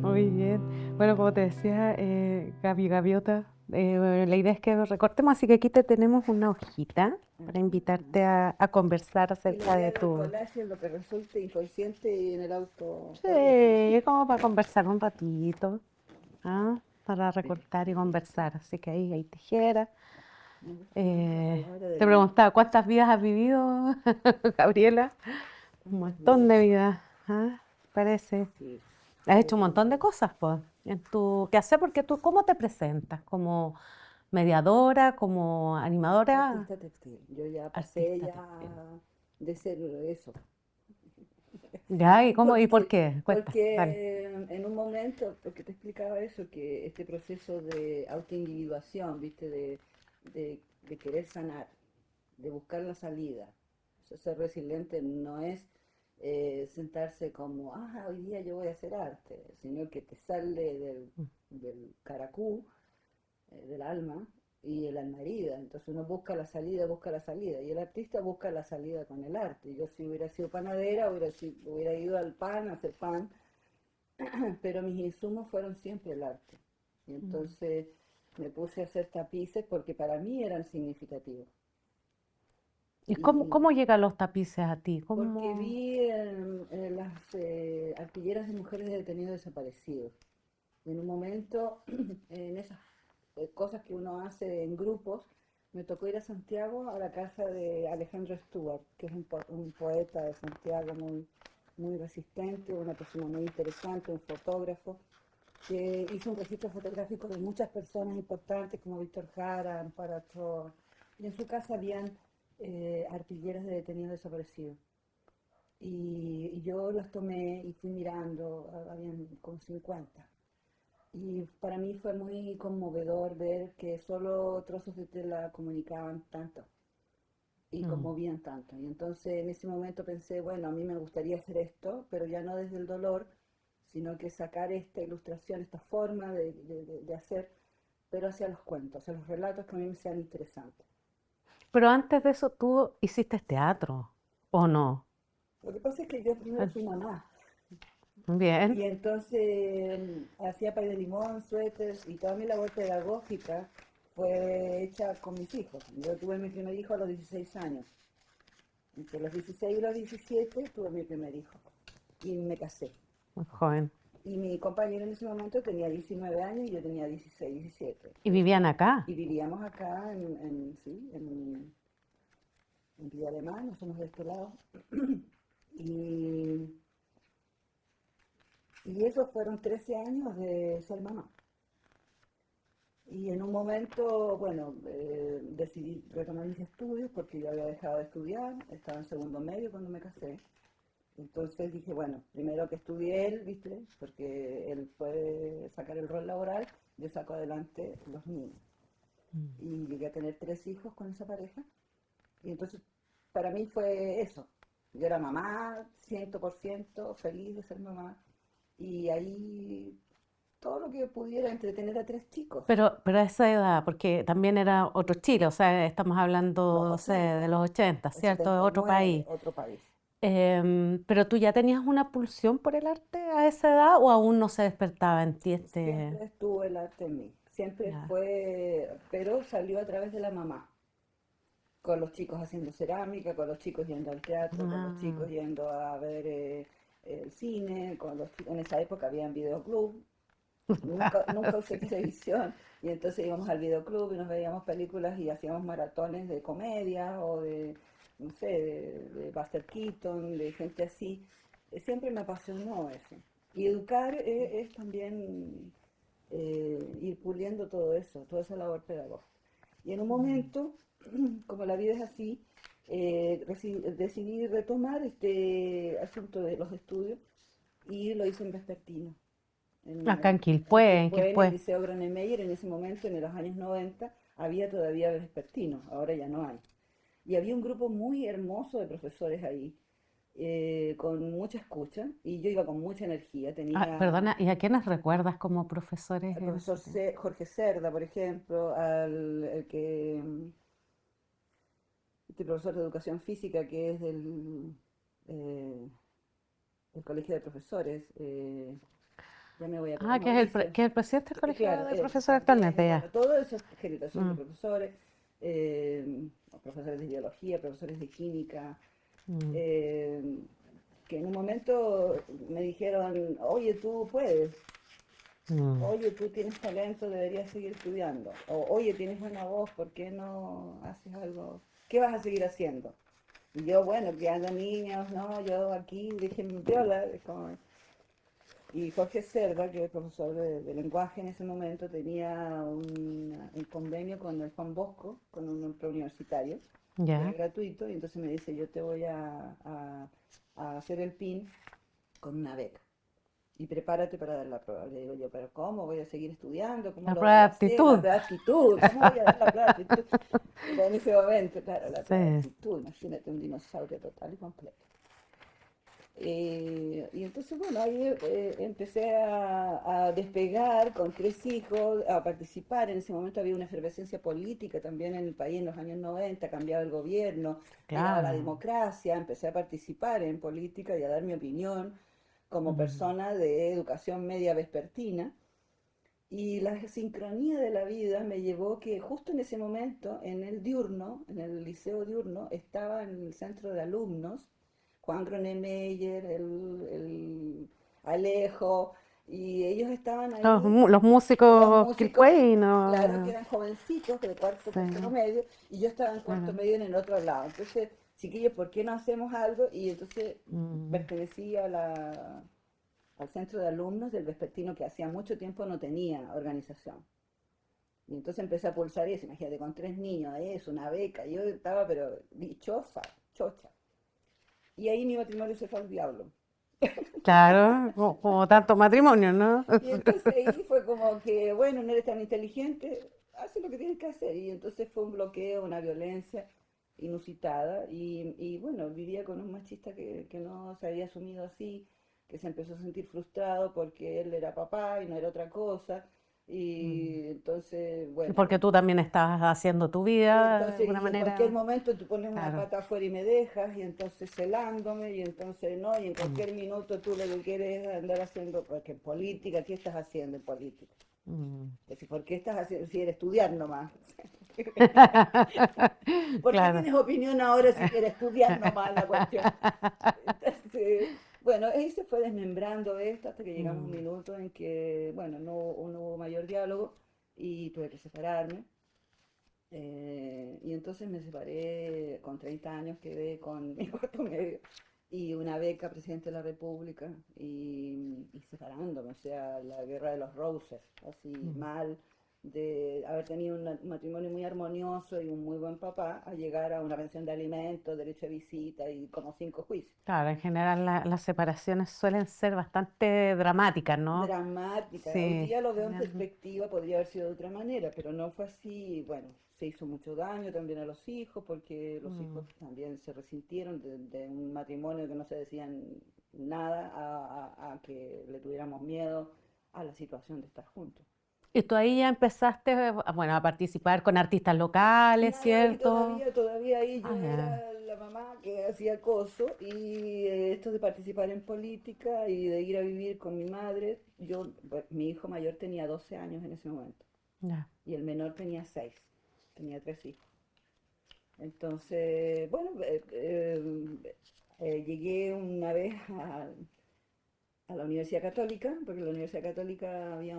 Muy bien. Bueno, como te decía, Gaby Gaviota, la idea es que recortemos, así que aquí te tenemos una hojita para invitarte a conversar Y la acerca idea de del tu... collage es lo que resulte inconsciente y en el auto corriente. Sí, como para conversar un ratito, ¿ah? Para Sí. recortar y conversar. Así que ahí hay tijeras. Me gusta más la palabra Te del preguntaba, ¿cuántas vidas has vivido, Gabriela? Un cuántas montón vidas. de vidas, ¿ah? Parece. Sí. Has hecho un montón de cosas, pues, en tu quehacer, porque tú, ¿cómo te presentas? ¿Como mediadora, como animadora, Artista textil. Yo ya pasé artista ya textil? de ser eso. Ya, ¿y cómo, y por Porque, qué? Cuenta, dale. porque en un momento, porque te explicaba eso, que este proceso de autoindividuación, ¿viste? De querer sanar, de buscar la salida. O sea, ser resiliente no es sentarse como, ah, hoy día yo voy a hacer arte, sino que te sale del caracú, del alma, y el alma herida. Entonces uno busca la salida, y el artista busca la salida con el arte. Yo si hubiera sido panadera, hubiera ido al pan a hacer pan, pero mis insumos fueron siempre el arte. Y Mm. entonces me puse a hacer tapices porque para mí eran significativos. ¿Y Y cómo llegan los tapices a ti? porque ¿Cómo? vi en las arpilleras de mujeres de detenidos desaparecidos. Y en un momento, en esas cosas que uno hace en grupos, me tocó ir a Santiago a la casa de Alejandro Stuart, que es un poeta de Santiago muy resistente, una persona muy interesante, un fotógrafo, que hizo un registro fotográfico de muchas personas importantes como Víctor Jara, Amparo Ochoa, y en su casa habían arpilleras de detenidos desaparecidos. Y yo las tomé y fui mirando, habían como 50. Y para mí fue muy conmovedor ver que solo trozos de tela comunicaban tanto y Mm. conmovían tanto. Y entonces en ese momento pensé, bueno, a mí me gustaría hacer esto, pero ya no desde el dolor, sino que sacar esta ilustración, esta forma de hacer, pero hacia los cuentos, hacia los relatos que a mí me sean interesantes. Pero antes de eso, tú hiciste teatro, ¿o no? Lo que pasa es que yo primero Ah, fui mamá. bien. Y entonces hacía pay de limón, suéteres y toda mi labor pedagógica fue hecha con mis hijos. Yo tuve mi primer hijo a los 16 años. Entre los 16 y los 17 tuve mi primer hijo y me casé. Muy joven. Y mi compañero en ese momento tenía 19 años y yo tenía 16, 17. ¿Y vivían acá? Y vivíamos acá sí, en Villa Alemana, no somos de este lado. Y, y esos fueron 13 años de ser mamá. Y en un momento, bueno, decidí retomar mis estudios porque yo había dejado de estudiar, estaba en segundo medio cuando me casé. Entonces dije, bueno, primero que estudie él, ¿viste? Porque él puede sacar el rol laboral, yo saco adelante los niños. Mm. Y llegué a tener 3 hijos con esa pareja. Y entonces para mí fue eso. Yo era mamá, 100% feliz de ser mamá. Y ahí todo lo que pudiera entretener a 3 chicos. Pero a esa edad, porque también era otro Chile, o sea, estamos Los hablando, no sé, de 80, los 80, el ¿cierto? De otro 79, país. otro país. Pero tú ya tenías una pulsión por el arte a esa edad o aún no se despertaba en ti este... Siempre estuvo el arte en mí, siempre Ya. fue, pero salió a través de la mamá, con los chicos haciendo cerámica, con los chicos yendo al teatro, con los Ah. chicos yendo a ver el cine, en esa época había videoclub, nunca usé Sí. televisión, y entonces íbamos al videoclub y nos veíamos películas y hacíamos maratones de comedia o de, no sé, de Buster Keaton, de gente así. Siempre me apasionó eso. Y educar es también ir puliendo todo eso, toda esa labor pedagógica. Y en un Mm. momento, como la vida es así, decidí retomar este asunto de los estudios y lo hice en vespertino Acá en en Quilpué, el en Liceo Gronemeyer. En ese momento, en los años 90, había todavía vespertinos, ahora ya no hay. Y había un grupo muy hermoso de profesores ahí, con mucha escucha y yo iba con mucha energía. Ah, Tenía perdona, ¿y a quiénes recuerdas como profesores al en profesor ese tiempo? Jorge Cerda, por ejemplo, al el que, este profesor de educación física que es eh, del Colegio de Profesores. Ya me voy a acordar, Ah, Mauricio. que es el presidente del colegio Claro, de él profesores también, actualmente, bueno, ya. toda esa generación de Mm, profesores, profesores de biología, profesores de química, mm, eh, que en un momento me dijeron, oye, tú puedes, mm, oye, tú tienes talento, deberías seguir estudiando, o oye, tienes buena voz, ¿por qué no haces algo? ¿Qué vas a seguir haciendo? Y yo, bueno, criando niños, no, yo aquí, déjenme viola, es como... Y Jorge Cerda, que es profesor de lenguaje en ese momento, tenía un convenio con el Juan Bosco, con un preuniversitario, que era ya, gratuito, y entonces me dice, yo te voy a hacer el PIN con una beca. Y prepárate para dar la prueba. Le digo yo, pero ¿cómo voy a seguir estudiando? ¿Cómo la lo prueba voy de a hacer? La aptitud. prueba de actitud, ¿cómo voy a dar la prueba de actitud? Era en ese momento, claro, la prueba de Sí. actitud, imagínate un dinosaurio total y completo. Y entonces, bueno, ahí empecé a despegar con 3 hijos, a participar. En ese momento había una efervescencia política también en el país en los años 90, cambiaba el gobierno, llegaba la Claro. democracia, empecé a participar en política y a dar mi opinión como Mm, persona de educación media vespertina. Y la sincronía de la vida me llevó que justo en ese momento, en el diurno, en el liceo diurno, estaba en el centro de alumnos, Juan Gronemeyer, el Alejo, y ellos estaban ahí, Los los músicos músicos, claro que quilpueños. eran jovencitos, de cuarto, tercero Sí, medio, y yo estaba en cuarto claro. medio en el otro lado. Entonces, chiquillos, ¿por qué no hacemos algo? Y entonces Mm, pertenecía al centro de alumnos del vespertino que hacía mucho tiempo no tenía organización. Y entonces empecé a pulsar eso, imagínate, con 3 niños, es una beca, yo estaba pero dichosa, chocha. Y ahí mi matrimonio se fue al diablo. claro, como tanto matrimonio, ¿no? Y entonces ahí fue como que, bueno, no eres tan inteligente, haz lo que tienes que hacer. Y entonces fue un bloqueo, una violencia inusitada. Y bueno, vivía con un machista que no se había asumido así, que se empezó a sentir frustrado porque él era papá y no era otra cosa. Mm. Y entonces, Y bueno, porque tú también estabas haciendo tu vida de entonces, alguna y en cualquier manera. momento tú pones una Claro. pata afuera y me dejas, y entonces celándome, y entonces no, y en Mm, cualquier minuto tú lo que quieres es andar haciendo, porque en política, ¿qué estás haciendo en política? mm. Decir, ¿por qué estás haciendo, si eres estudiar nomás? ¿Por qué Claro. tienes opinión ahora si quieres estudiar nomás la cuestión? Entonces, bueno, ahí se fue desmembrando esto hasta que llegamos a un Mm, minuto en que, bueno, no hubo mayor diálogo y tuve que separarme. Y entonces me separé con 30 años, quedé con mi cuarto medio y una beca presidente de la República y separándome, o sea, la guerra de los roses, así mm. mal, de haber tenido un matrimonio muy armonioso y un muy buen papá, a llegar a una pensión de alimentos, derecho a visita y como 5 juicios. Claro, en general las separaciones suelen ser bastante dramáticas, ¿no? Dramática. Hoy Sí, día lo veo en generalmente. perspectiva, podría haber sido de otra manera, pero no fue así. Bueno, se hizo mucho daño también a los hijos, porque los hijos Mm. también se resintieron de un matrimonio que no se decían nada a que le tuviéramos miedo a la situación de estar juntos. Y tú ahí ya empezaste, bueno, a participar con artistas locales, Nada, ahí ¿cierto? todavía ahí Ah, yo ya. era la mamá que hacía acoso y esto de participar en política y de ir a vivir con mi madre, bueno, mi hijo mayor tenía 12 años en ese momento Ya. y el menor tenía 6, tenía 3 hijos. Entonces, bueno, llegué una vez a la Universidad Católica, porque en la Universidad Católica había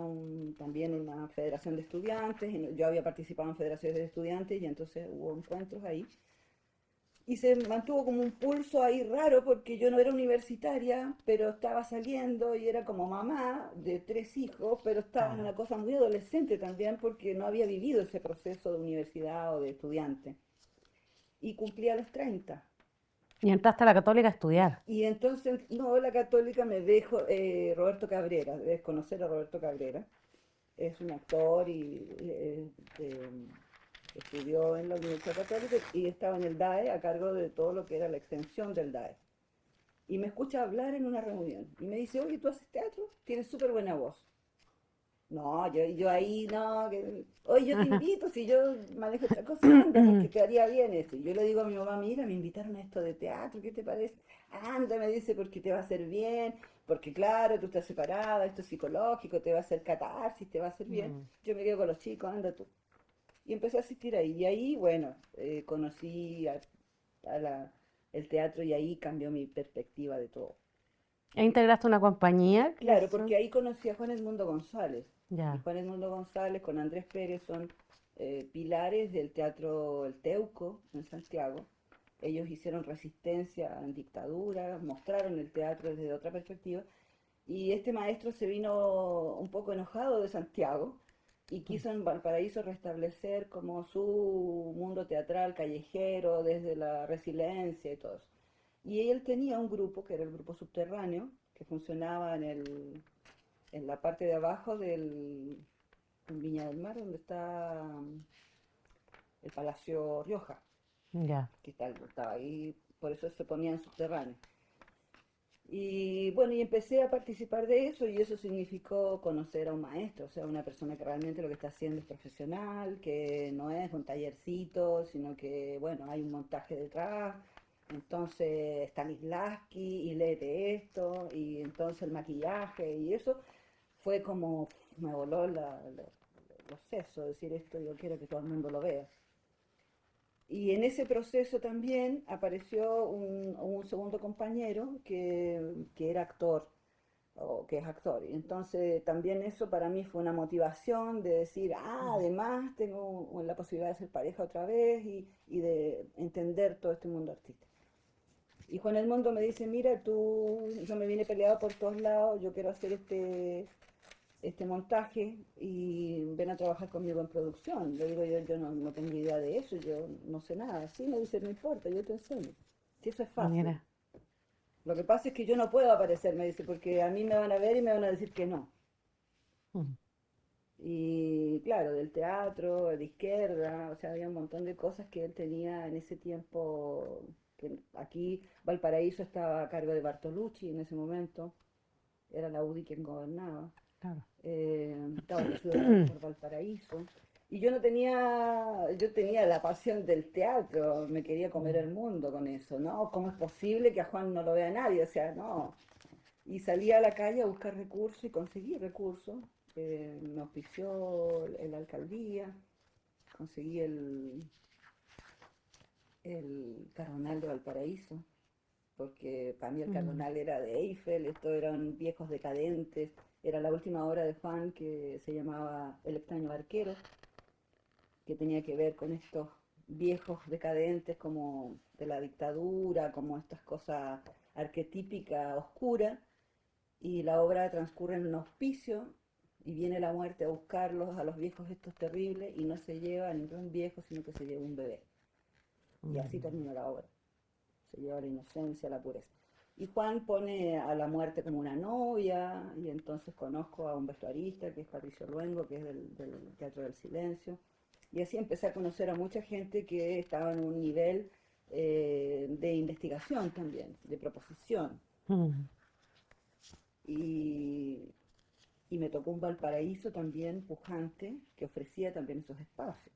también una federación de estudiantes, y yo había participado en federaciones de estudiantes y entonces hubo encuentros ahí. Y se mantuvo como un pulso ahí raro porque yo no era universitaria, pero estaba saliendo y era como mamá de 3 hijos, pero estaba en Claro. una cosa muy adolescente también porque no había vivido ese proceso de universidad o de estudiante. Y cumplía los 30. Y entraste a la Católica a estudiar. Y entonces, no, la católica me dejó Roberto Cabrera, debes conocer a Roberto Cabrera. Es un actor y estudió en la Universidad Católica y estaba en el DAE a cargo de todo lo que era la extensión del DAE. y me escucha hablar en una reunión. Y me dice, oye, ¿tú haces teatro? Tienes súper buena voz. No, yo ahí no, oye, yo te invito, si yo manejo otra cosa, anda, porque te haría bien esto. Y yo le digo a mi mamá, mira, me invitaron a esto de teatro, ¿qué te parece? Anda, me dice, porque te va a hacer bien, porque claro, tú estás separada, esto es psicológico, te va a hacer catarsis, te va a hacer bien. Mm. Yo me quedo con los chicos, anda tú. Y empecé a asistir ahí. Y ahí, bueno, conocí a el teatro y ahí cambió mi perspectiva de todo. E integraste una compañía que Claro, son... porque ahí conocí a Juan Edmundo González. Y Ya, Juan Edmundo González con Andrés Pérez son pilares del teatro El Teuco en Santiago. Ellos hicieron resistencia en dictadura, mostraron el teatro desde otra perspectiva. Y este maestro se vino un poco enojado de Santiago y mm, quiso en Valparaíso restablecer como su mundo teatral callejero, desde la resiliencia y todo eso. Y él tenía un grupo, que era el grupo subterráneo, que funcionaba en la parte de abajo en Viña del Mar, donde está el Palacio Rioja, ya. que estaba ahí, por eso se ponía en subterráneo. Y bueno, y empecé a participar de eso y eso significó conocer a un maestro, o sea, una persona que realmente lo que está haciendo es profesional, que no es un tallercito, sino que, bueno, hay un montaje detrás. Entonces Stanislavski y léete esto, y entonces el maquillaje, y eso fue como, me voló los sesos, decir esto, yo quiero que todo el mundo lo vea. Y en ese proceso también apareció un segundo compañero que era actor, o que es actor. Y entonces también eso para mí fue una motivación de decir, ah, Mm. además tengo la posibilidad de ser pareja otra vez y de entender todo este mundo artístico. Y Juan Edmundo me dice, mira, yo me vine peleado por todos lados, yo quiero hacer este montaje y ven a trabajar conmigo en producción. Le digo, yo no tengo idea de eso, yo no sé nada. Sí, me dice, no importa, yo te enseño. Si eso es fácil. Mira. Lo que pasa es que yo no puedo aparecer, me dice, porque a mí me van a ver y me van a decir que no. Mm. Y claro, del teatro, de izquierda, o sea, había un montón de cosas que él tenía en ese tiempo, que aquí Valparaíso estaba a cargo de Bartolucci en ese momento, era la UDI quien gobernaba. Claro. Estaba regido también por Valparaíso. Y yo no tenía, yo tenía la pasión del teatro, me quería comer Mm. el mundo con eso, ¿no? ¿Cómo es posible que a Juan no lo vea nadie? O sea, no. Y salí a la calle a buscar recursos y conseguí recursos. Me auspició la alcaldía, conseguí el Cardonal de Valparaíso, porque para mí el Mm. Cardonal era de Eiffel, estos eran viejos decadentes, era la última obra de Juan que se llamaba El extraño barquero, que tenía que ver con estos viejos decadentes como de la dictadura, como estas cosas arquetípicas, oscuras, y la obra transcurre en un hospicio y viene la muerte a buscarlos, a los viejos estos terribles, y no se lleva a ningún viejo, sino que se lleva un bebé. Y así Mm. termina la obra. Se lleva la inocencia, la pureza. Y Juan pone a la muerte como una novia, y entonces conozco a un vestuarista, que es Patricio Luengo, que es del Teatro del Silencio. Y así empecé a conocer a mucha gente que estaba en un nivel de investigación también, de proposición. Mm. Y, y me tocó un Valparaíso también pujante, que ofrecía también esos espacios.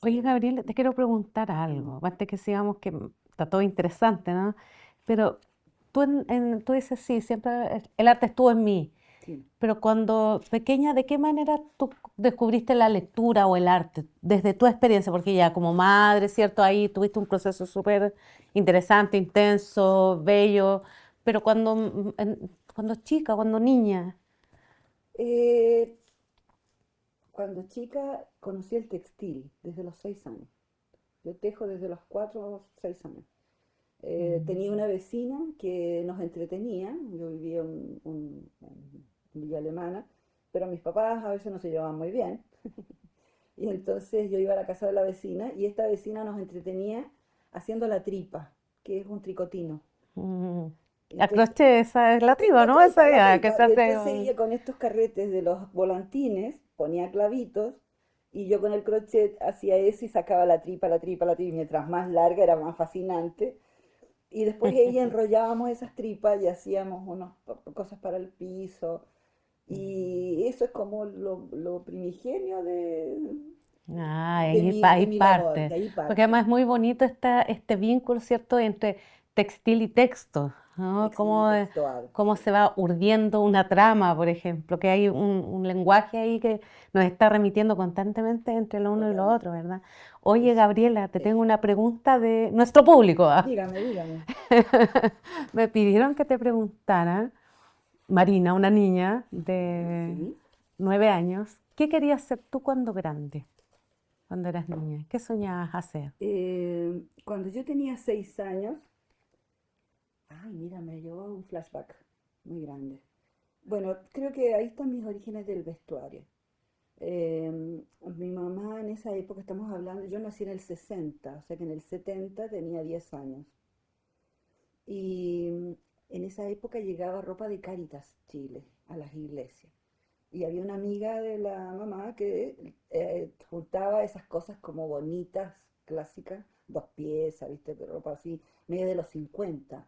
Oye, Sí. Gabriel, te quiero preguntar Mm, algo. Aparte que sigamos, que está todo interesante, ¿no? Pero tú dices, sí, siempre el arte estuvo en mí. sí. Pero cuando pequeña, ¿de qué manera tú descubriste la lectura o el arte? Desde tu experiencia, porque ya como madre, ¿cierto? Ahí tuviste un proceso súper interesante, intenso, bello. Pero cuando chica, cuando niña. Eh, Cuando chica conocí el textil desde los 6 años. Yo tejo desde los 4 o 6 años. Mm. Tenía una vecina que nos entretenía. Yo vivía en Villa Alemana, pero mis papás a veces no se llevaban muy bien. Y entonces yo iba a la casa de la vecina y esta vecina nos entretenía haciendo la tripa, que es un tricotino. Mm. La Entonces, crochet, esa es la triba, la ¿no? tripa, Esa la ya, que tripa. se Y hace entonces ella con estos carretes de los volantines ponía clavitos y yo con el crochet hacía eso y sacaba la tripa, la tripa, la tripa. Y mientras más larga era más fascinante. Y después ella enrollábamos esas tripas y hacíamos unas cosas para el piso. Y eso es como lo primigenio Ah, ahí de ahí mi labor, de parte. ahí Porque parte. además es muy bonito este vínculo, ¿cierto?, entre textil y texto, ¿no? Textil y textual, Cómo sí. se va urdiendo una trama, por ejemplo, que hay un lenguaje ahí que nos está remitiendo constantemente entre lo uno y lo otro, Totalmente. ¿verdad? Oye, Es, Gabriela, te tengo eso. una pregunta de nuestro público, ¿ah? Dígame, dígame. Me pidieron que te preguntara, Marina, una niña de Sí. 9 años, ¿qué querías ser tú cuando grande? Cuando eras niña, ¿qué soñabas hacer? Cuando yo tenía 6 años, ay, mira, me llevó un flashback muy grande. Bueno, creo que ahí están mis orígenes del vestuario. Mi mamá en esa época, estamos hablando, yo nací en el 60, o sea que en el 70 tenía 10 años. Y en esa época llegaba ropa de Cáritas Chile a las iglesias. Y había una amiga de la mamá que juntaba esas cosas como bonitas, clásicas, dos piezas, ¿viste? De ropa así, media de los 50,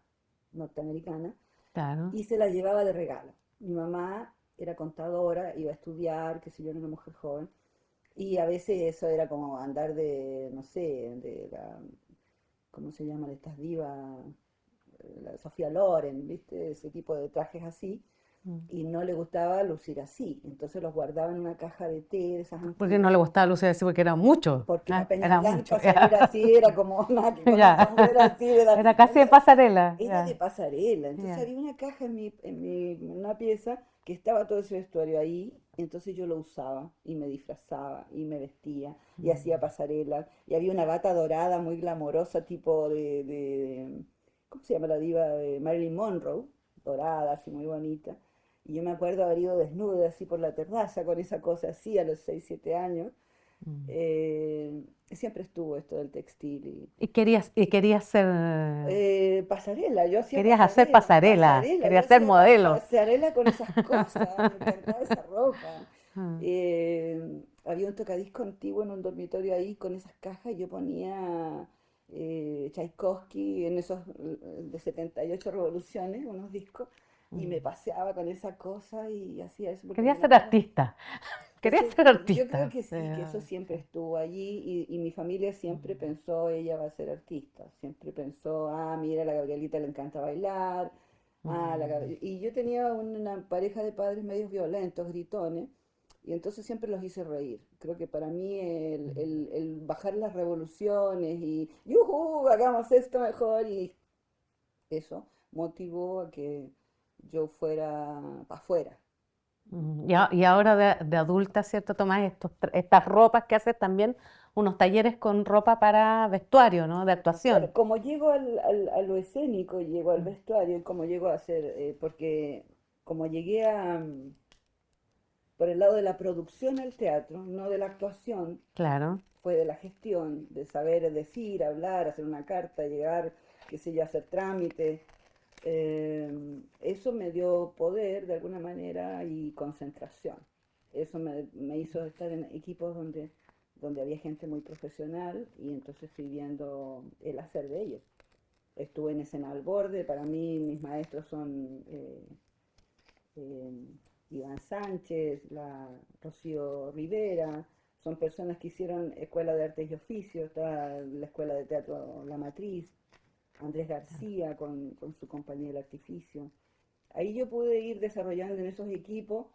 norteamericana, Claro. y se la llevaba de regalo. Mi mamá era contadora, iba a estudiar, que sé yo, era una mujer joven, y a veces eso era como andar de, no sé, de la, ¿cómo se llaman estas divas? La Sofía Loren, ¿viste? Ese tipo de trajes así, Mm. y no le gustaba lucir así. Entonces los guardaba en una caja de té de esas Porque no antiguas, le gustaba Lucía decir porque era mucho. porque para Ah, Peña era mucho. Blanca salir así era como una que con un Ya. sombrero así Era casi de pasarela. era de Ya. pasarela. Entonces Ya. había una caja en una pieza que estaba todo ese vestuario ahí, entonces yo lo usaba y me disfrazaba y me vestía y hacía Mm. pasarela. Y había una bata dorada muy glamorosa, tipo ¿cómo se llama la diva de Marilyn Monroe? Dorada, así muy bonita. Y yo me acuerdo haber ido desnuda así por la terraza con esa cosa así a los 6 7 años. Mm. Siempre estuvo esto del textil Y querías ser, pasarela, yo hacía querías hacer pasarela, yo querías ser hacía modelo. pasarela con esas cosas, me encantaba esa ropa. Ah. Había un tocadisco antiguo en un dormitorio ahí con esas cajas y yo ponía Tchaikovsky en esos de 78 revoluciones, unos discos, y me Mm. paseaba con esa cosa y hacía eso porque me Querías ser gustaba. artista. Querías Eso, ser yo creo artista. que sí, que eso siempre estuvo allí y mi familia siempre Mm. pensó, ella va a ser artista, siempre pensó, ah, mira, a la Gabrielita le encanta bailar, Mm. y yo tenía una pareja de padres medios violentos, gritones, y entonces siempre los hice reír. Creo que para mí el bajar las revoluciones y, ¡yujú! Hagamos esto mejor, y eso motivó a que yo fuera para afuera. Y ahora de adulta, ¿cierto? Tomás estas ropas que haces también, unos talleres con ropa para vestuario, ¿no? De Claro, actuación. como llego a lo escénico, llego al Mm. vestuario, y como llego a hacer, porque como llegué por el lado de la producción al teatro, no de la actuación, Claro. fue de la gestión, de saber decir, hablar, hacer una carta, llegar, qué sé yo, hacer trámites. Eso me dio poder de alguna manera y concentración. Eso me hizo estar en equipos donde había gente muy profesional y entonces fui viendo el hacer de ellos. Estuve en escena al borde, para mí mis maestros son eh, Iván Sánchez, la Rocío Rivera, son personas que hicieron Escuela de Artes y Oficios, está la Escuela de Teatro La Matriz, Andrés García con su compañía El Artificio. Ahí yo pude ir desarrollando en esos equipos.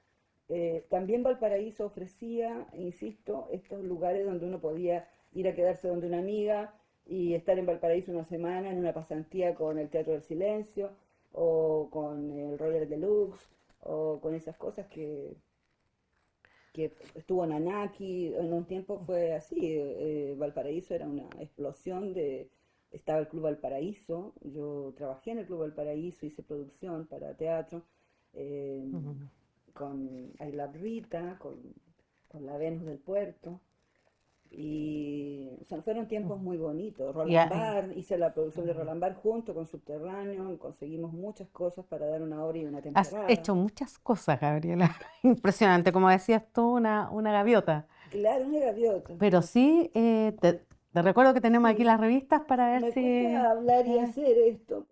También Valparaíso ofrecía, insisto, estos lugares donde uno podía ir a quedarse donde una amiga y estar en Valparaíso una semana en una pasantía con el Teatro del Silencio o con el Royal Deluxe o con esas cosas que estuvo Nanaki, en un tiempo fue así, Valparaíso era una explosión estaba el Club Valparaíso, yo trabajé en el Club Valparaíso, hice producción para teatro, eh, Mm. con I Love Rita, con la Venus del Puerto, y fueron tiempos muy bonitos. Y, Roland a- y- Barthes, hice la producción de Roland Barthes junto con Subterráneo, conseguimos muchas cosas para dar una obra y una Has temporada. hecho muchas cosas, Gabriela. Impresionante, como decías tú, una gaviota. Claro, una gaviota. Pero sí, Te recuerdo que tenemos aquí las Sí, revistas para ver me si... cuesta hablar y hacer esto.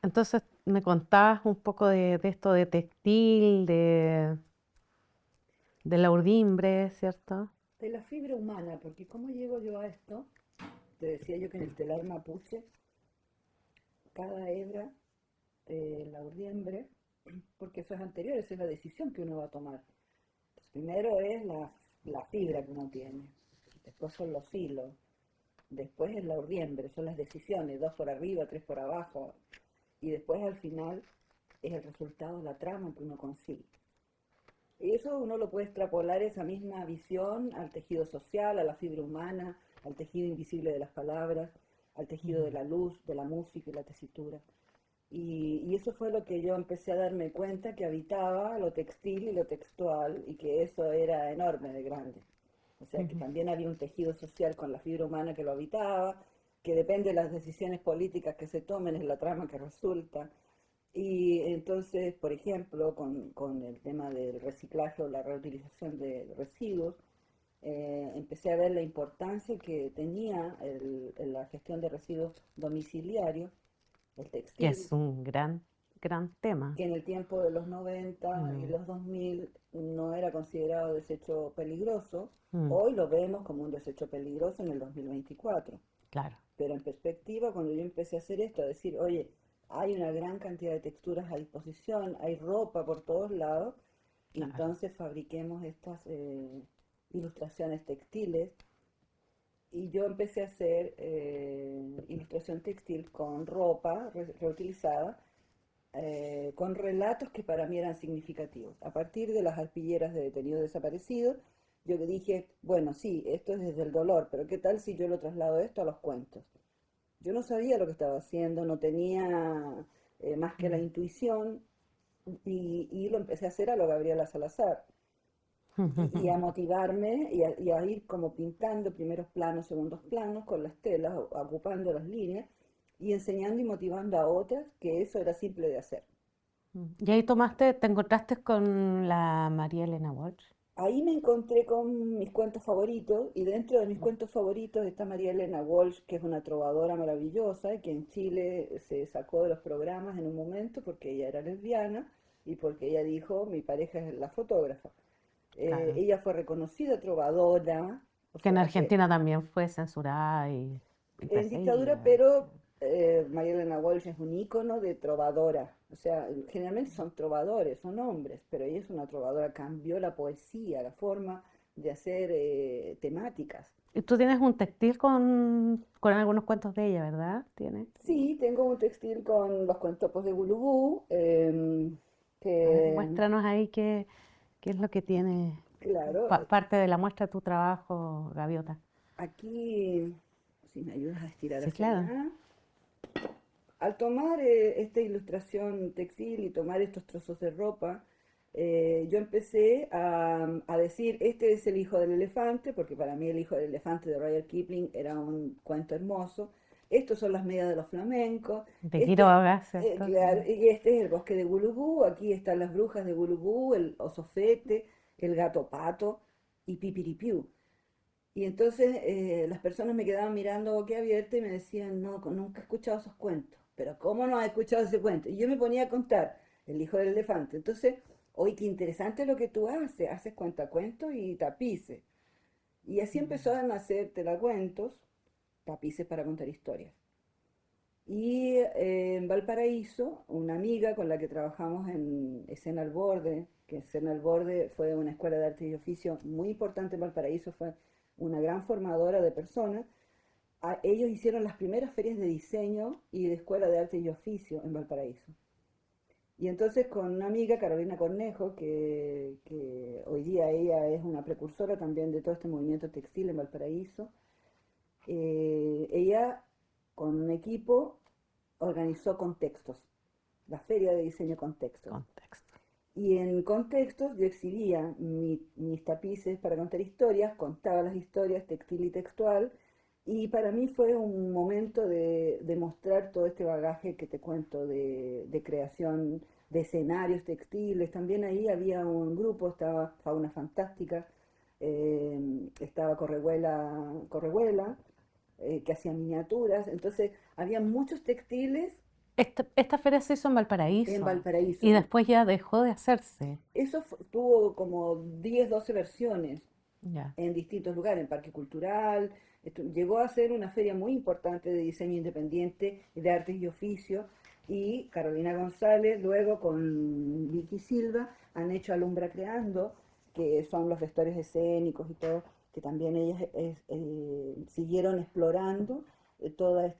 Entonces me contabas un poco de esto de textil, de la urdimbre, ¿cierto? De la fibra humana, porque ¿cómo llego yo a esto? Te decía yo que en el telar mapuche, cada hebra, la urdiembre, porque eso es anterior, esa es la decisión que uno va a tomar. Entonces, primero es la fibra que uno tiene, después son los hilos, después es la urdiembre, son las decisiones, dos por arriba, tres por abajo, y después al final es el resultado, la trama que uno consigue. Y eso uno lo puede extrapolar esa misma visión al tejido social, a la fibra humana, al tejido invisible de las palabras, al tejido de Mm. la luz, de la música y la tesitura. Y eso fue lo que yo empecé a darme cuenta, que habitaba lo textil y lo textual, y que eso era enorme de grande. O sea, que Ujú. también había un tejido social con la fibra humana que lo habitaba, que depende de las decisiones políticas que se tomen, es la trama que resulta. Y entonces, por ejemplo, con el tema del reciclaje o la reutilización de residuos, empecé a ver la importancia que tenía la gestión de residuos domiciliarios, el Que textil, es un gran, gran tema. que en el tiempo de los 90 y Mm, los 2000 no era considerado desecho peligroso. mm, Hoy lo vemos como un desecho peligroso en el 2024. claro, Pero en perspectiva, cuando yo empecé a hacer esto, a decir, oye, hay una gran cantidad de texturas a disposición, hay ropa por todos lados, y claro. entonces fabriquemos estas ilustraciones textiles. Y yo empecé a hacer ilustración textil con ropa reutilizada, con relatos que para mí eran significativos. A partir de las arpilleras de detenidos desaparecidos, yo dije, bueno, sí, esto es desde el dolor, pero ¿qué tal si yo lo traslado esto a los cuentos? Yo no sabía lo que estaba haciendo, no tenía más que la Mm. intuición y lo empecé a hacer a lo Gabriela Salazar y a motivarme y a ir como pintando primeros planos, segundos planos con las telas, ocupando las líneas y enseñando y motivando a otras que eso era simple de hacer. Y ahí tomaste, te encontraste con la María Elena Walsh. Ahí me encontré con mis cuentos favoritos y dentro de mis cuentos favoritos está María Elena Walsh, que es una trovadora maravillosa y que en Chile se sacó de los programas en un momento porque ella era lesbiana y porque ella dijo, mi pareja es la fotógrafa. Claro. Ella fue reconocida trovadora, o Que en sea que Argentina también fue censurada y en dictadura, perseguida. pero María Elena Walsh es un ícono de trovadora. O sea, generalmente son trovadores, son hombres, pero ella es una trovadora, cambió la poesía, la forma de hacer temáticas. Y tú tienes un textil con algunos cuentos de ella, ¿verdad? ¿Tienes? Sí, tengo un textil con los cuentopos de Gulubú, A ver, que, muéstranos ahí qué es lo que tiene claro, parte de la muestra de tu trabajo, Gaviota. aquí, si me ayudas a estirar Sí, hacia claro. allá. Al tomar esta ilustración textil y tomar estos trozos de ropa, yo empecé a decir, este es el hijo del elefante, porque para mí el hijo del elefante de Rudyard Kipling era un cuento hermoso. Estos son las medias de los flamencos. De Quiroga, ¿cierto? Claro, y este es el bosque de Gulubú. Aquí están las brujas de Gulubú, el oso fete, el gato pato y Pipiripiu. Y entonces las personas me quedaban mirando boquiabierta y me decían, no, nunca he escuchado esos cuentos. Pero ¿cómo no has escuchado ese cuento? Y yo me ponía a contar, el hijo del elefante. Entonces, oye, qué interesante lo que tú haces cuentacuentos y tapices. Y así empezó a nacer telacuentos, tapices para contar historias. Y en Valparaíso, una amiga con la que trabajamos en Escena al Borde, que Escena al Borde fue una escuela de arte y oficio muy importante en Valparaíso, fue una gran formadora de personas. Ellos hicieron las primeras ferias de diseño y de escuela de arte y oficio en Valparaíso. Y entonces con una amiga, Carolina Cornejo, que hoy día ella es una precursora también de todo este movimiento textil en Valparaíso, ella con un equipo organizó Contextos, la feria de diseño Contextos. Contexto. Y en Contextos yo exhibía mis tapices para contar historias, contaba las historias textil y textual, y para mí fue un momento de mostrar todo este bagaje que te cuento de creación de escenarios textiles. También ahí había un grupo, estaba Fauna Fantástica, estaba Correhuela, que hacía miniaturas. Entonces, había muchos textiles Esta feria se hizo en en Valparaíso Valparaíso. y después ya dejó de hacerse. Eso tuvo como 10 12 versiones Ya. en distintos lugares, en Parque Cultural. Llegó a ser una feria muy importante de diseño independiente y de artes y oficios. Y Carolina González, luego con Vicky Silva, han hecho Alumbra Creando, que son los vestuarios escénicos y todo, que también ellas siguieron explorando toda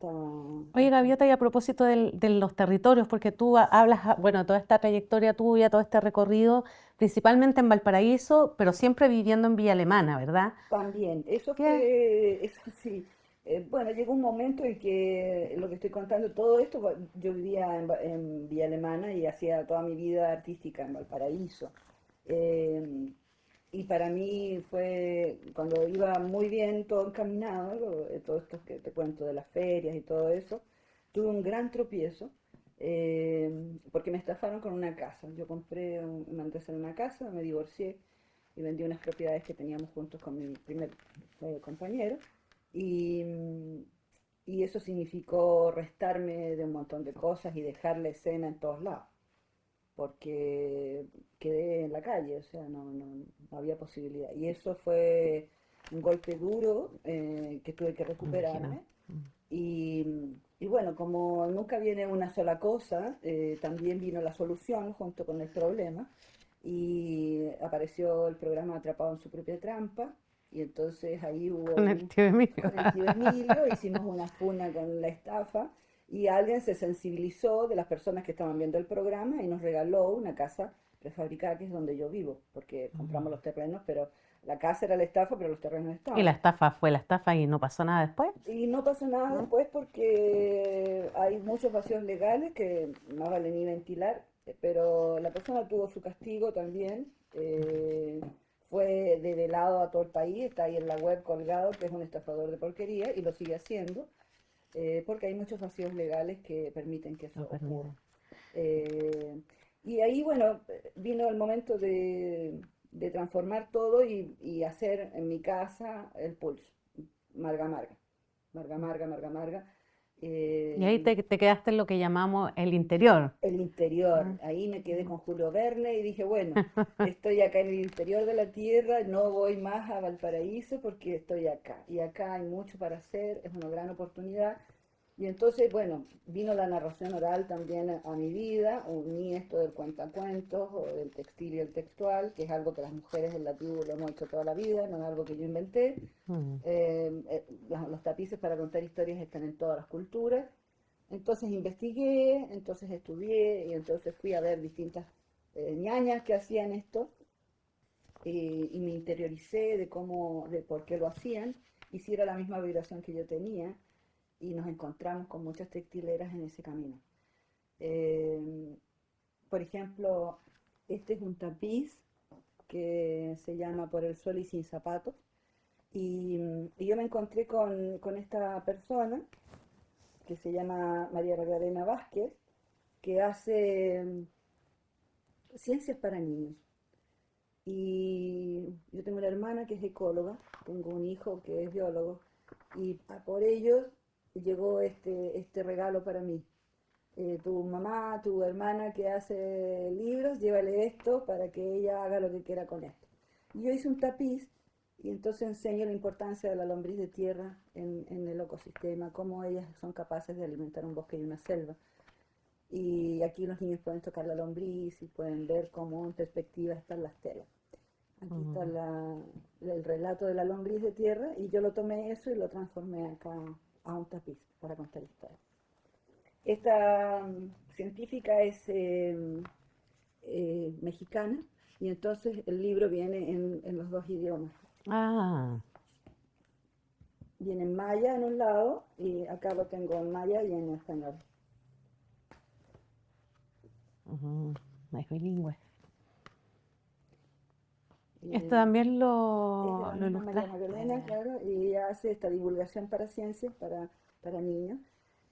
Oye, Gaviota, y a propósito de los territorios, porque tú hablas, bueno, toda esta trayectoria tuya, todo este recorrido, principalmente en Valparaíso, pero siempre viviendo en Villa Alemana, ¿verdad? También, eso ¿Qué? fue, eso sí. Bueno, llegó un momento en que lo que estoy contando, todo esto, yo vivía en Villa Alemana y hacía toda mi vida artística en Valparaíso. Eh, y para mí fue, cuando iba muy bien todo encaminado, todo esto que te cuento de las ferias y todo eso, tuve un gran tropiezo porque me estafaron con una casa. Yo compré, mandé hacer una casa, me divorcié y vendí unas propiedades que teníamos juntos con mi primer compañero. Y, y eso significó restarme de un montón de cosas y dejar la escena en todos lados, porque quedé en la calle, o sea, no había posibilidad. Y eso fue un golpe duro que tuve que Me imagino. recuperarme. Y bueno, como nunca viene una sola cosa, también vino la solución junto con el problema y apareció el programa Atrapado en su propia trampa y entonces ahí hubo Con el tío Emilio. con el tío Emilio, hicimos una funa con la estafa y alguien se sensibilizó de las personas que estaban viendo el programa y nos regaló una casa prefabricada que es donde yo vivo, porque compramos los terrenos, pero la casa era la estafa, pero los terrenos Y la estaban. estafa fue la estafa y no pasó nada después. Y no pasó nada ¿No? después porque hay muchos vacíos legales que no vale ni ventilar, pero la persona tuvo su castigo también. Fue develado a todo el país, está ahí en la web colgado, que es un estafador de porquería y lo sigue haciendo, porque hay muchos vacíos legales que permiten que eso Lo ocurra. permite. Eh, y ahí, bueno, vino el momento de transformar todo y hacer en mi casa el pulso, marga marga. Marga, marga, marga, marga. Y ahí Y te quedaste en lo que llamamos el interior. el interior, Ah. ahí me quedé con Julio Verne y dije, bueno, estoy acá en el interior de la tierra, no voy más a Valparaíso porque estoy acá. Y acá hay mucho para hacer, es una gran oportunidad. Y entonces, bueno, vino la narración oral también a mi vida, uní esto del cuentacuentos o del textil y el textual, que es algo que las mujeres en la tribu lo hemos hecho toda la vida, no es algo que yo inventé. Mm. Los tapices para contar historias están en todas las culturas. Entonces investigué, entonces estudié y entonces fui a ver distintas ñañas que hacían esto y me interioricé de cómo, de por qué lo hacían. Y si era la misma vibración que yo tenía y nos encontramos con muchas textileras en ese camino. Eh, por ejemplo, este es un tapiz que se llama Por el sol y sin zapatos. Y yo me encontré con esta persona que se llama María Magdalena Vázquez, que hace ciencias para niños. Y yo tengo una hermana que es ecóloga, tengo un hijo que es biólogo, y por ellos llegó este regalo para mí. Tu mamá, tu hermana que hace libros, llévale esto para que ella haga lo que quiera con esto. Y yo hice un tapiz y entonces enseño la importancia de la lombriz de tierra en el ecosistema, cómo ellas son capaces de alimentar un bosque y una selva. Y aquí los niños pueden tocar la lombriz y pueden ver cómo en perspectiva están las telas. Aquí está Mm. el relato de la lombriz de tierra y yo lo tomé eso y lo transformé acá a un tapiz para contar historias. Esta científica es mexicana y entonces el libro viene en los dos idiomas. Ah, Viene en maya en un lado y acá lo tengo en maya y en español. ujú, es bilingüe. Esto Eh, también es de la lo misma María ilustraste. Magdalena, claro, y ella hace esta divulgación para ciencias, para niños.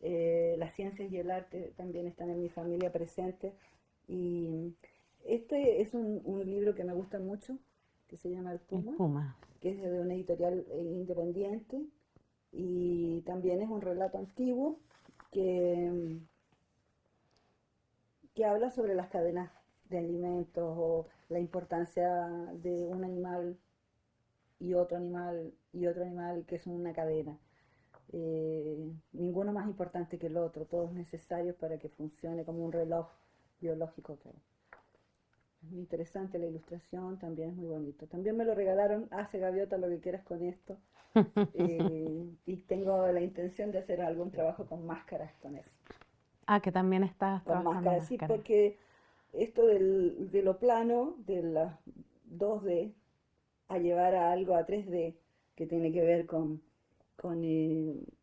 Las ciencias y el arte también están en mi familia presentes. Y este es un libro que me gusta mucho, que se llama El El Puma, Puma. que es de una editorial independiente. Y también es un relato antiguo que, que habla sobre las cadenas de alimentos o la importancia de un animal y otro animal y otro animal, que es una cadena. Ninguno más importante que el otro, todos necesarios para que funcione como un reloj biológico todo. Es muy interesante la ilustración, también es muy bonito. También me lo regalaron, hace Gaviota lo que quieras con esto, y tengo la intención de hacer algún trabajo con máscaras con eso. Ah, que también estás Con trabajando máscaras, sí, máscara. porque esto de lo plano, de las 2D, a llevar a algo a 3D, que tiene que ver con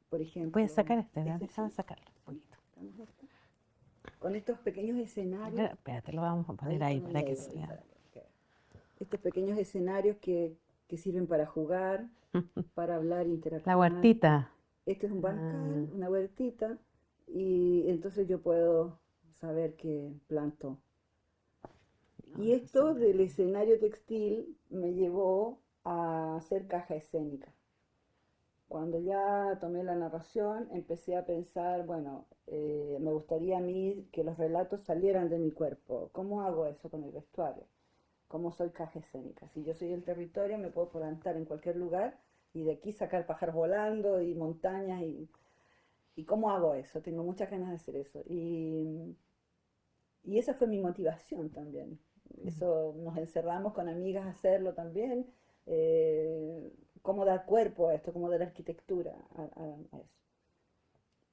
por Voy a ejemplo, sacar este, este déjame sí, sacarlo un sí, poquito. estamos acá, con estos pequeños escenarios, Espérate, lo vamos a poner ahí ahí con el para que medio, se ahí vea. estos pequeños escenarios que sirven para jugar, para hablar, La interactuar. huertita. Este es un bancal, Ah, una huertita, y entonces yo puedo saber qué planto. no, Y no se esto ve del bien. escenario textil me llevó a hacer caja escénica. Cuando ya tomé la narración, empecé a pensar, bueno, me gustaría a mí que los relatos salieran de mi cuerpo. ¿Cómo hago eso con el vestuario? ¿Cómo soy caja escénica? Si yo soy el territorio, me puedo plantar en cualquier lugar y de aquí sacar pájaros volando y montañas. ¿Y cómo hago eso? Tengo muchas ganas de hacer eso. Y esa fue mi motivación también. Eso nos encerramos con amigas a hacerlo también. eh, Cómo dar cuerpo a esto, cómo dar arquitectura a eso.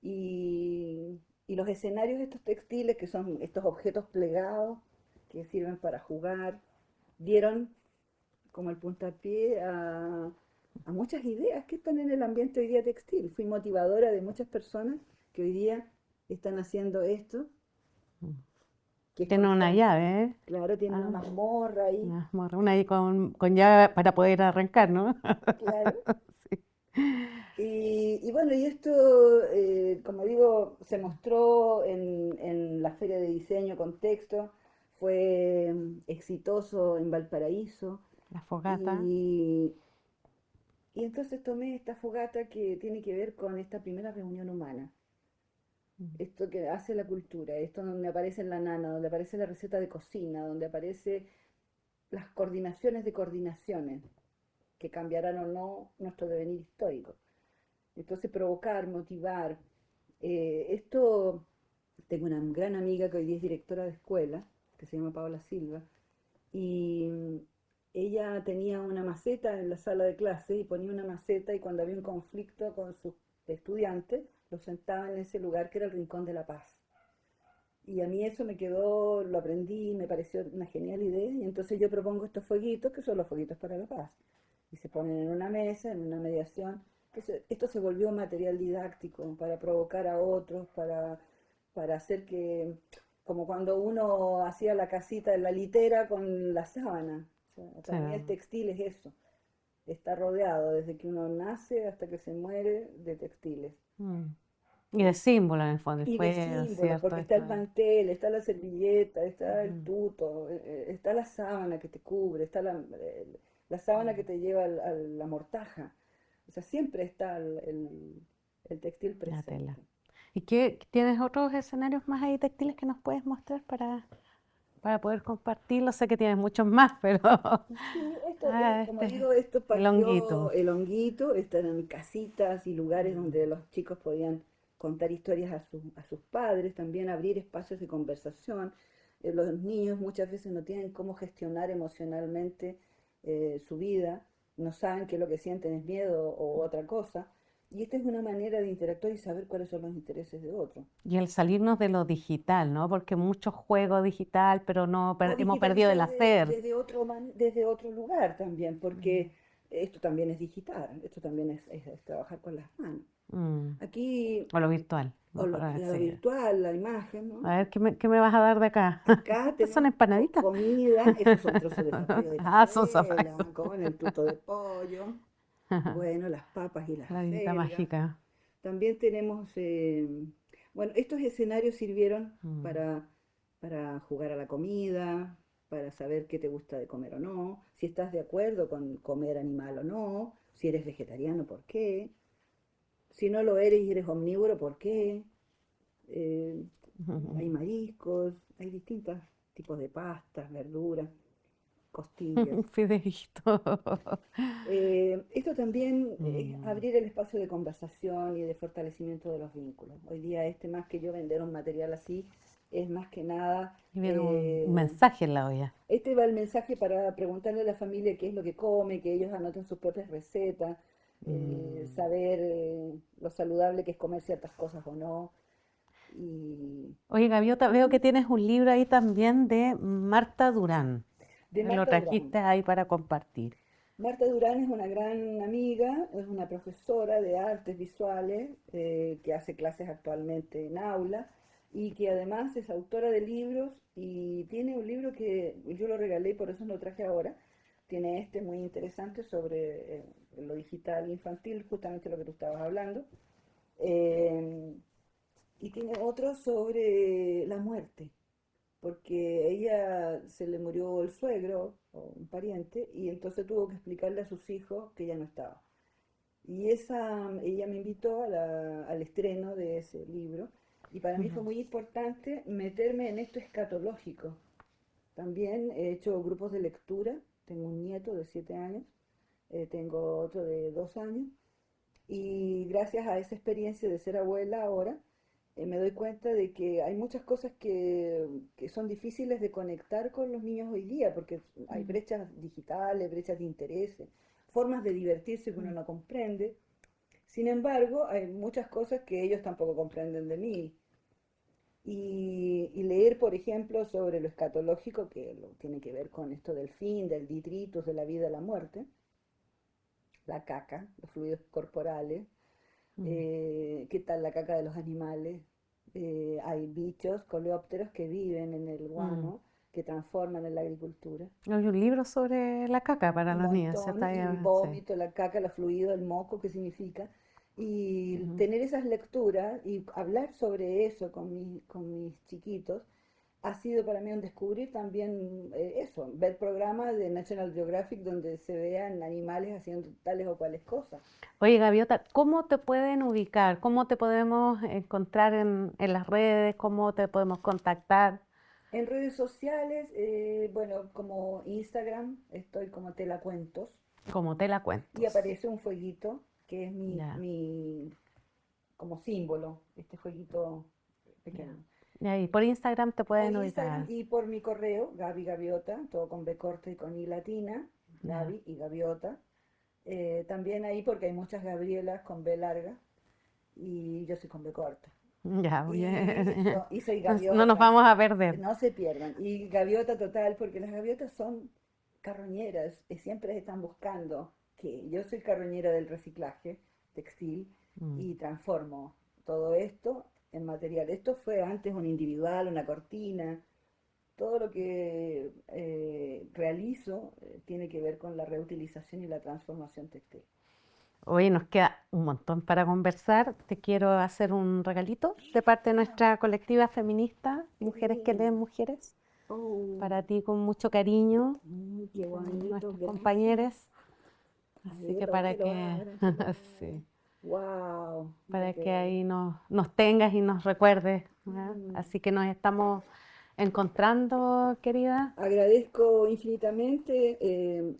Y, y los escenarios estos textiles, que son estos objetos plegados, que sirven para jugar, dieron como el puntapié a muchas ideas que están en el ambiente hoy día textil. Fui motivadora de muchas personas que hoy día están haciendo esto, que es con Tiene una esta, llave, ¿eh? claro, tiene una Ah, mazmorra ahí, una ahí con llave para poder arrancar, ¿no? claro. Sí. Y bueno, y esto, como digo, se mostró en la Feria de Diseño con texto, fue exitoso en Valparaíso, La fogata. y, y entonces tomé esta fogata que tiene que ver con esta primera reunión humana, esto que hace la cultura, esto donde aparece la nana, donde aparece la receta de cocina, donde aparece las coordinaciones de coordinaciones que cambiarán o no nuestro devenir histórico. Entonces provocar, motivar. Esto, tengo una gran amiga que hoy día es directora de escuela, que se llama Paola Silva, y ella tenía una maceta en la sala de clase y ponía una maceta y cuando había un conflicto con sus estudiantes, los sentaba en ese lugar que era el Rincón de la Paz. Y a mí eso me quedó, lo aprendí, me pareció una genial idea y entonces yo propongo estos fueguitos que son los fueguitos para la paz y se ponen en una mesa, en una mediación. Entonces, esto se volvió material didáctico para provocar a otros, para hacer que, como cuando uno hacía la casita en la litera con la sábana. O sea, Sí. para mí el textil es eso, está rodeado desde que uno nace hasta que se muere de textiles. Mm. Y de símbolo en el fondo, el Y de fuego, símbolos, ¿cierto? porque está Esto el es. mantel, está la servilleta, está el Ujú. tuto, está la sábana que te cubre, está la sábana que Mm. te lleva a la mortaja. O sea, siempre está el textil La tela. presente. ¿Y tienes otros escenarios más ahí textiles que nos puedes mostrar para poder compartirlo? Sé que tienes muchos más, pero Sí, esto, como este, digo, esto el partió honguito. el honguito, están en casitas y lugares Mm. donde los chicos podían contar historias a sus padres, también abrir espacios de conversación. Los niños muchas veces no tienen cómo gestionar emocionalmente su vida, no saben que lo que sienten es miedo o otra cosa. Y esta es una manera de interactuar y saber cuáles son los intereses de otro. Y el salirnos de lo digital, ¿no? Porque mucho juego digital, pero no O hemos perdido el digitalizar hacer. desde otro lugar también, Mm. porque esto también es digital, esto también es trabajar con las manos. Mm. Aquí, O lo virtual, o mejor lo así. virtual, la imagen, ¿no? A ver, ¿qué me vas a dar de acá? Acá Estas son tenemos empanaditas. comida, estos son trozos de zapallo de Ah, son cazuela, zapallos. con el tuto de pollo, bueno, las papas y las Paladita acelgas. mágica. También tenemos, bueno, estos escenarios sirvieron Mm. para jugar a la comida, para saber qué te gusta de comer o no, si estás de acuerdo con comer animal o no, si eres vegetariano, ¿por qué? Si no lo eres y eres omnívoro, ¿por qué? Hay mariscos, hay distintos tipos de pastas, verduras, costillas. Fideíto. Esto también es Mm. abrir el espacio de conversación y de fortalecimiento de los vínculos. Hoy día más que yo vender un material así, es más que nada, Y viene un mensaje en la olla. este va el mensaje para preguntarle a la familia qué es lo que come, que ellos anoten sus propias recetas, Mm. saber lo saludable que es comer ciertas cosas o no. Y Oye, Gaviota, veo que tienes un libro ahí también de Marta Durán. de Me lo Marta Durán. trajiste ahí para compartir. Marta Durán es una gran amiga, es una profesora de artes visuales que hace clases actualmente en aula y que además es autora de libros y tiene un libro que yo lo regalé y por eso lo traje ahora. Tiene este muy interesante sobre lo digital infantil, justamente lo que tú estabas hablando. Eh, y tiene otro sobre la muerte, porque ella se le murió el suegro o un pariente y entonces tuvo que explicarle a sus hijos que ya no estaba. Y ella me invitó al estreno de ese libro y para mí fue Ujú. muy importante meterme en esto escatológico. También he hecho grupos de lectura, tengo un nieto de 7 años, tengo otro de 2 años y gracias a esa experiencia de ser abuela ahora, me doy cuenta de que hay muchas cosas que son difíciles de conectar con los niños hoy día, porque hay Mm. brechas digitales, brechas de intereses, formas de divertirse que uno Mm. no comprende. Sin embargo, hay muchas cosas que ellos tampoco comprenden de mí. Y leer, por ejemplo, sobre lo escatológico, que tiene que ver con esto del fin, del detritus, de la vida, la muerte, la caca, los fluidos corporales, Mm. qué tal la caca de los animales. Hay bichos, coleópteros que viven en el Mm. guano, que transforman en la agricultura. Hay un libro sobre la caca para Un los niños, montón, ¿cierto? y el Sí. vómito, la caca, la fluido, el moco, qué significa. Y Ujú. tener esas lecturas y hablar sobre eso con mis chiquitos ha sido para mí un descubrir también eso, ver programas de National Geographic donde se vean animales haciendo tales o cuales cosas. Oye, Gaviota, ¿cómo te pueden ubicar? ¿Cómo te podemos encontrar en las redes? ¿Cómo te podemos contactar? En redes sociales, bueno, como Instagram, estoy como Telacuentos Como te la y cuentos. aparece un fueguito que es Ya, como símbolo, este fueguito ya. pequeño. Y ahí, por Instagram te Por pueden Instagram ubicar. y por mi correo, Gaby Gaviota, todo con B corta y con I latina, Ya, Gaby y Gaviota. También ahí porque hay muchas Gabrielas con B larga y yo soy con B corta. ya, bien. Y soy No nos gaviota, vamos a perder. no se pierdan. Y gaviota total, porque las gaviotas son carroñeras, siempre están buscando que yo soy carroñera del reciclaje textil Mm. y transformo todo esto en material. Esto fue antes un individual, una cortina. Todo lo que realizo tiene que ver con la reutilización y la transformación textil. Hoy nos queda un montón para conversar. Te quiero hacer un regalito de parte de nuestra colectiva feminista, ¡Qué Mujeres que leen lindo! mujeres, ¡Oh! para ti con mucho cariño, ¡Qué bonito! nuestros Gracias. compañeros. A Así ver, que para para que lo que, abran, que lo abran. sí, ¡Wow! Mira para qué que bello. ahí nos tengas y nos recuerdes, ¿ya? Mm. Así que nos estamos encontrando, querida. Agradezco infinitamente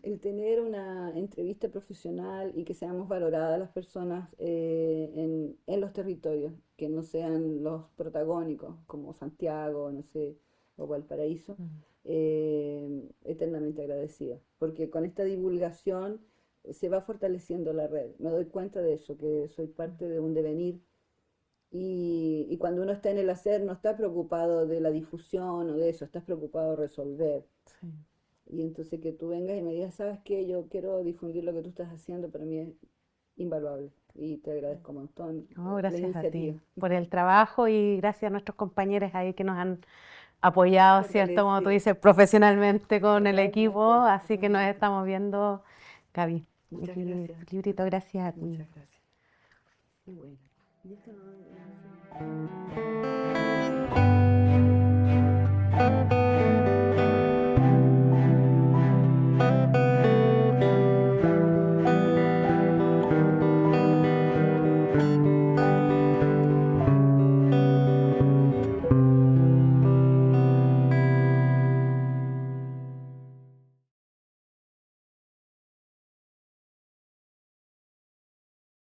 el tener una entrevista profesional y que seamos valoradas las personas en los territorios, que no sean los protagónicos, como Santiago, no sé, o Valparaíso, Mm. eternamente agradecida, porque con esta divulgación se va fortaleciendo la red. Me doy cuenta de eso, que soy parte de un devenir y cuando uno está en el hacer, no está preocupado de la difusión o de eso, estás preocupado de resolver. Sí. Y entonces que tú vengas y me digas, ¿sabes qué? Yo quiero difundir lo que tú estás haciendo, para mí es invaluable. Y te agradezco un montón No, la gracias a iniciativa. ti por el trabajo y gracias a nuestros compañeros ahí que nos han apoyado, ¿cierto? Como tú Fortalecido, dices, profesionalmente con el equipo. totalmente, Así que nos totalmente. estamos viendo, Gaby. Muchas Aquí, gracias, librito, gracias a ti. muchas gracias. Qué bueno. Y esto no sé.